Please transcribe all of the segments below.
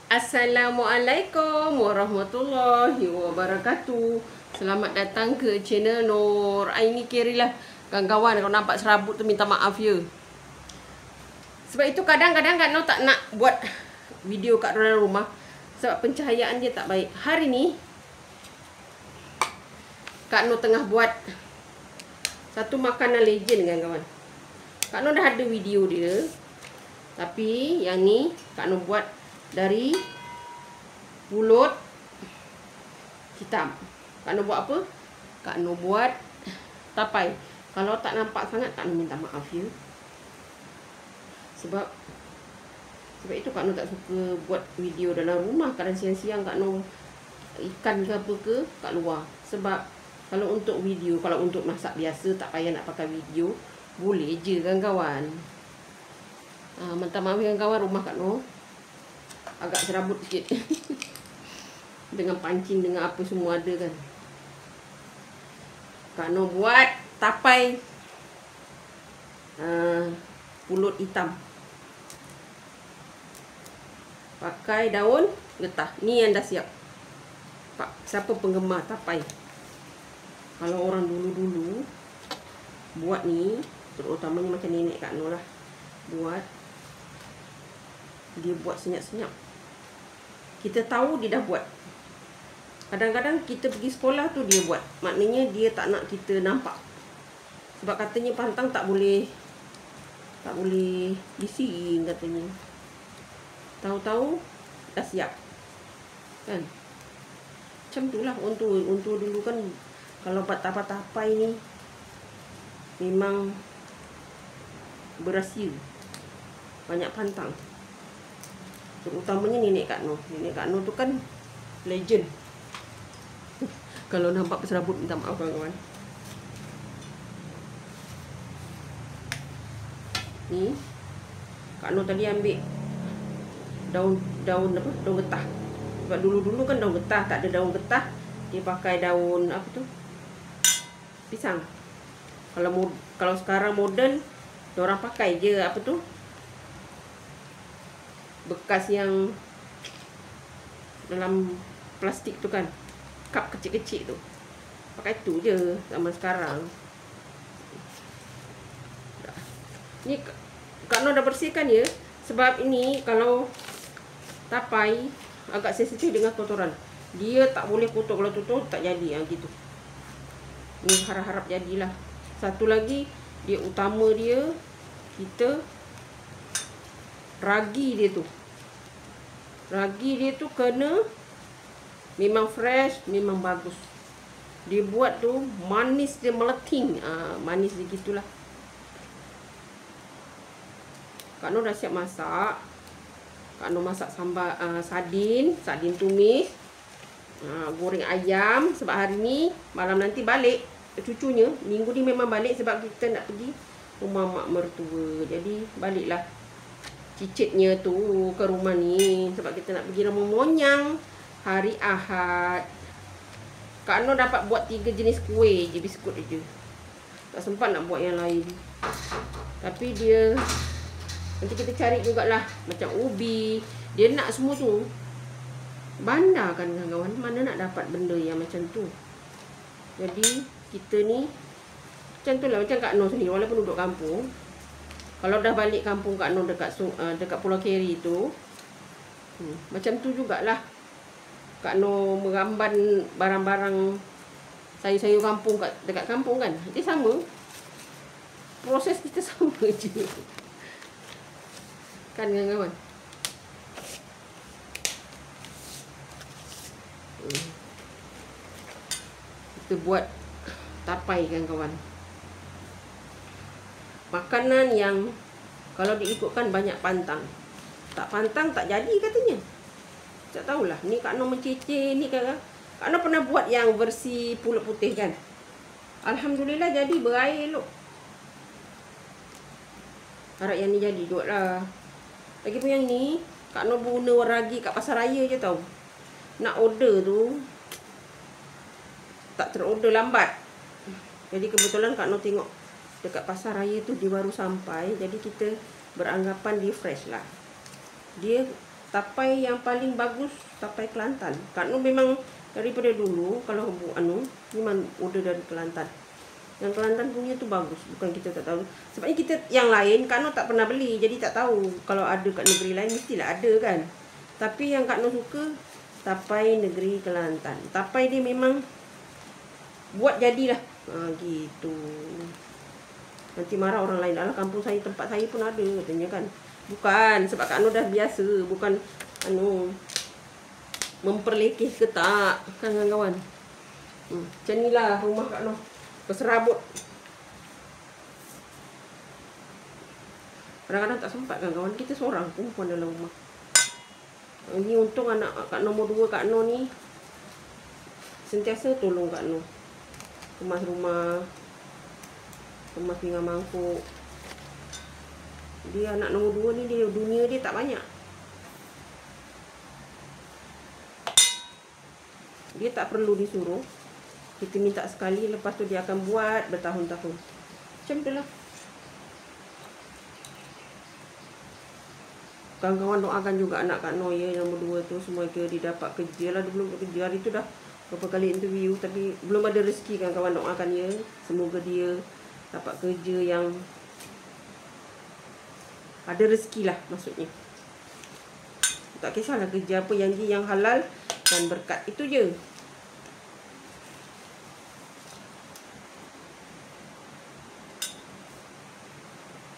Assalamualaikum warahmatullahi wabarakatuh. Selamat datang ke channel Nur. Ini kirilah kawan-kawan, kalau nampak serabut tu minta maaf ya. Sebab itu kadang-kadang Kak Nur tak nak buat video kat dalam rumah sebab pencahayaan dia tak baik. Hari ni Kak Nur tengah buat satu makanan legend kawan-kawan. Kak Nur dah ada video dia, tapi yang ni Kak Nur buat dari pulut hitam. Kak Nur buat apa? Kak Nur buat tapai. Kalau tak nampak sangat, Kak Nur minta maaf ya. Sebab itu Kak Nur tak suka buat video dalam rumah. Kadang siang-siang Kak Nur ikan ke apa ke kat luar. Sebab kalau untuk video, kalau untuk masak biasa tak payah nak pakai video, boleh je kawan-kawan. Minta maaf kawan-kawan, rumah Kak Nur agak serabut sikit. Dengan pancing, dengan apa semua ada kan. Kak Nur buat tapai pulut hitam pakai daun getah. Ni yang dah siap. Pak, siapa penggemar tapai? Kalau orang dulu-dulu buat ni, terutamanya macam nenek Kak Nur lah buat, dia buat senyap-senyap. Kita tahu dia dah buat. Kadang-kadang kita pergi sekolah tu dia buat. Maknanya dia tak nak kita nampak. Sebab katanya pantang tak boleh bising katanya. Tahu-tahu dah siap. Kan? Macam tu lah untuk dulu kan. Kalau buat tapai-tapai ni memang berhasil. Banyak pantang. Terutamanya nenek Kak Nur. Nenek Kak Nur tu kan legend. Kalau nampak serabut minta maaf kawan-kawan. Ni Kak Nur tadi ambil daun apa? Daun getah. Sebab dulu-dulu kan daun getah, tak ada daun getah, dia pakai daun apa tu? Pisang. Kalau sekarang moden, orang pakai je apa tu? Bekas yang dalam plastik tu kan, cup kecil-kecil tu, pakai tu je zaman sekarang. Ni Kak Nur dah bersihkan ya. Sebab ini kalau tapai agak sensitif dengan kotoran, dia tak boleh kotor. Kalau tutup tak jadi gitu. Ni harap-harap jadilah. Satu lagi dia utama dia, kita ragi dia tu. Ragi dia tu kena memang fresh, memang bagus. Dia buat tu manis, dia meleting. Manis dia gitulah. Kak Nur dah siap masak. Kak Nur masak sambal sardin tumis. Goreng ayam. Sebab hari ni malam nanti balik cucunya. Minggu ni memang balik sebab kita nak pergi rumah mak mertua. Jadi baliklah cicitnya tu ke rumah ni sebab kita nak pergi rumah monyang hari Ahad. Kak Nur dapat buat 3 jenis kuih je, biskut je. Tak sempat nak buat yang lain. Tapi dia nanti kita cari jugalah macam ubi. Dia nak semua tu. Bandar kan kawan-kawan, mana nak dapat benda yang macam tu. Jadi kita ni macam tu lah, macam Kak Nur sendiri walaupun duduk kampung. Kalau dah balik kampung Kak Nur dekat Pulau Keri tu, macam tu jugalah. Kak Nur meramban barang-barang sayur-sayur kampung dekat kampung kan. Dia sama. Proses kita sama je. Kan kawan-kawan. Kita buat tapai kawan-kawan. Makanan yang kalau diikutkan banyak pantang. Tak pantang tak jadi katanya. Tak tahulah. Ni Kak Nur mencicir ni kan. Kak Nur pernah buat yang versi pulut putih kan. Alhamdulillah jadi berair elok. Harap yang ni jadi jual lah. Lagipun yang ni Kak Nur guna ragi kat pasar raya je tau. Nak order tu tak terorder, lambat. Jadi kebetulan Kak Nur tengok dekat pasar raya tu dia baru sampai. Jadi kita beranggapan dia fresh lah. Dia tapai yang paling bagus tapai Kelantan. Kak Nur memang daripada dulu kalau memang order dari Kelantan. Yang Kelantan punya tu bagus, bukan kita tak tahu. Sebabnya kita yang lain Kak Nur tak pernah beli, jadi tak tahu. Kalau ada kat negeri lain mestilah ada kan. Tapi yang Kak Nur suka tapai negeri Kelantan. Tapai dia memang buat jadilah. Gitu. Nanti marah orang lain. Alah, kampung saya, tempat saya pun ada katanya kan. Bukan, sebab Kak Nur dah biasa. Bukan memperlekeh ke tak, kan kawan-kawan. Macam inilah rumah Kak Nur. Berserabut. Kadang-kadang tak sempat kan kawan. Kita seorang perempuan dalam rumah. Ini untung anak Kak nombor 2 Kak Nur ni sentiasa tolong Kak Nur. Kemas rumah, kemas pinggan mangkuk. Dia anak nombor 2 ni, dia dunia dia tak banyak. Dia tak perlu disuruh. Kita minta sekali, lepas tu dia akan buat bertahun-tahun. Macam tu lah. Kawan-kawan doakan juga anak Kak Nur ya, nombor 2 tu. Semua dia dapat kerja lah. Dia belum kerja. Hari tu dah berapa kali interview, tapi belum ada rezeki. Kawan-kawan doakan ya. Semoga dia dapat kerja yang ada rezeki lah maksudnya. Tak kisahlah kerja apa, yang halal dan berkat. Itu je.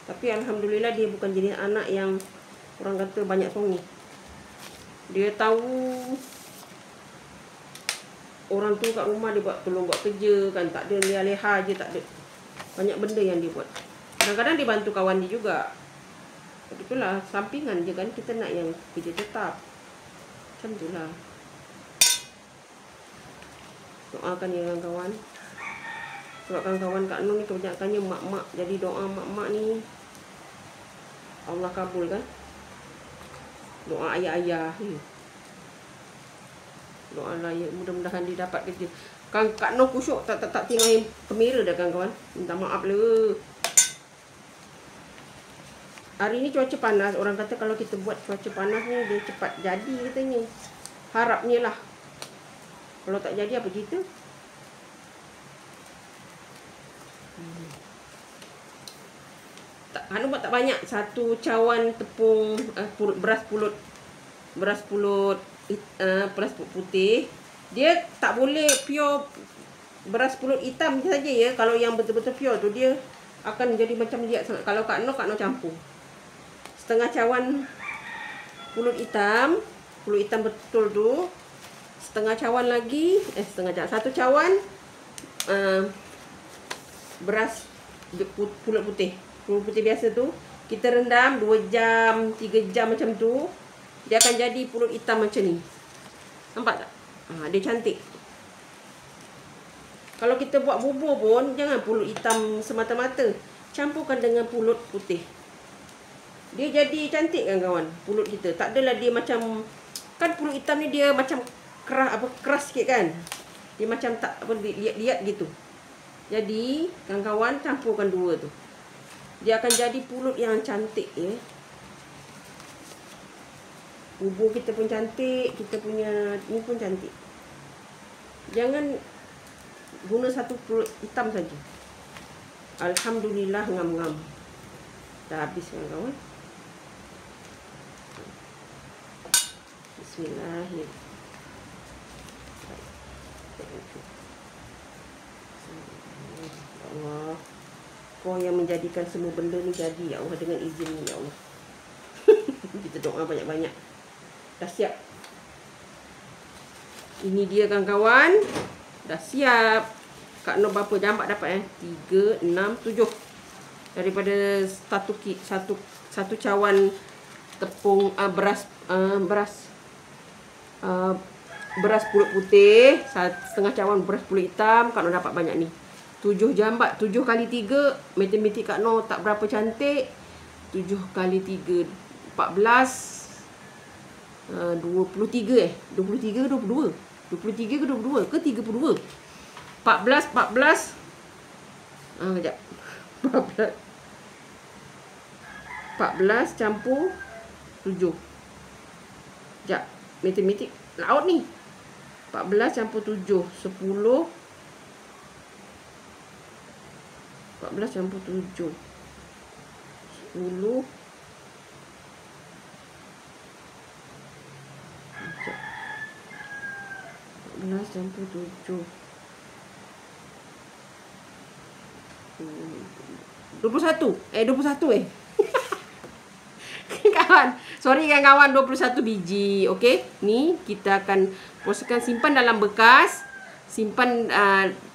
Tapi alhamdulillah dia bukan jenis anak yang orang kata banyak songi. Dia tahu orang tu kat rumah dia tolong buat kerja kan, tak ada leha-leha je, tak ada. Banyak benda yang dia buat. Kadang-kadang dia bantu kawan dia juga. Itulah sampingan je kan, kita nak yang kerja tetap. Macam tu lah. Doakan ya kawan-kawan. Sebab kawan-kawan Kak Nur ni kebanyakannya mak-mak. Jadi doa mak-mak ni Allah kabul kan. Doa ayah-ayah ni. Doa lah ya, mudah-mudahan dia dapat kerja. Kan Kak Nur kusyuk tak tengok kamera dah kawan-kawan. Minta maaf lah. Hari ni cuaca panas. Orang kata kalau kita buat cuaca panas ni dia cepat jadi katanya. Harapnya lah. Kalau tak jadi apa kita? Kak Nur buat tak banyak. Satu cawan tepung beras pulut putih. Dia tak boleh pure beras pulut hitam saja ya. Kalau yang betul-betul pure tu dia akan jadi macam liat sangat. Kalau Kak Nur campur setengah cawan pulut hitam betul tu, setengah cawan lagi, satu cawan beras pulut putih biasa tu, kita rendam 2 jam 3 jam macam tu, dia akan jadi pulut hitam macam ni. Nampak tak? Dia cantik. Kalau kita buat bubur pun jangan pulut hitam semata-mata, campurkan dengan pulut putih. Dia jadi cantik kan kawan, pulut kita. Tak adalah dia macam, kan pulut hitam ni dia macam keras sikit kan. Dia macam tak liat gitu. Jadi kawan-kawan campurkan dua tu. Dia akan jadi pulut yang cantik ya. Bubur kita pun cantik, kita punya ni pun cantik. Jangan guna satu pulut hitam saja. Alhamdulillah ngam-ngam. Dah habis kawan-kawan. Bismillahirrahmanirrahim. Ya Allah, Kau yang menjadikan semua benda ni jadi ya Allah, dengan izin ya Allah. Kita doa banyak-banyak. Dah siap. Ini dia kawan-kawan. Dah siap. Kak Nur berapa jambat dapat 3, 6, 7. Daripada satu cawan tepung beras pulut putih, setengah cawan beras pulut hitam. Kak Nur dapat banyak ni. 7 jambat. 7 kali 3. Matematik Kak Nur tak berapa cantik. 7 kali 3 14. 23 23 ke 22? 23 ke 22 ke 32? 14 kejap. 14 campur 7. Sekejap. Matematik laut ni. 14 campur 7. 10. 14 campur 7. 10. 14 campur 7. 21. 21 kawan. Sorry kawan, 21 biji. Okey. Ni kita akan proseskan, simpan dalam bekas. Simpan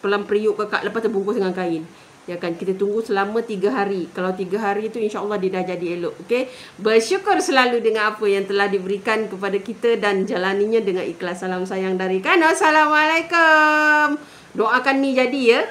dalam periuk kekak. Lepas tu bungkus dengan kain. Ya kan, kita tunggu selama 3 hari. Kalau 3 hari tu insya-Allah dia dah jadi elok. Okey. Bersyukur selalu dengan apa yang telah diberikan kepada kita dan jalaninya dengan ikhlas. Salam sayang dari Kano. Assalamualaikum. Doakan ni jadi ya.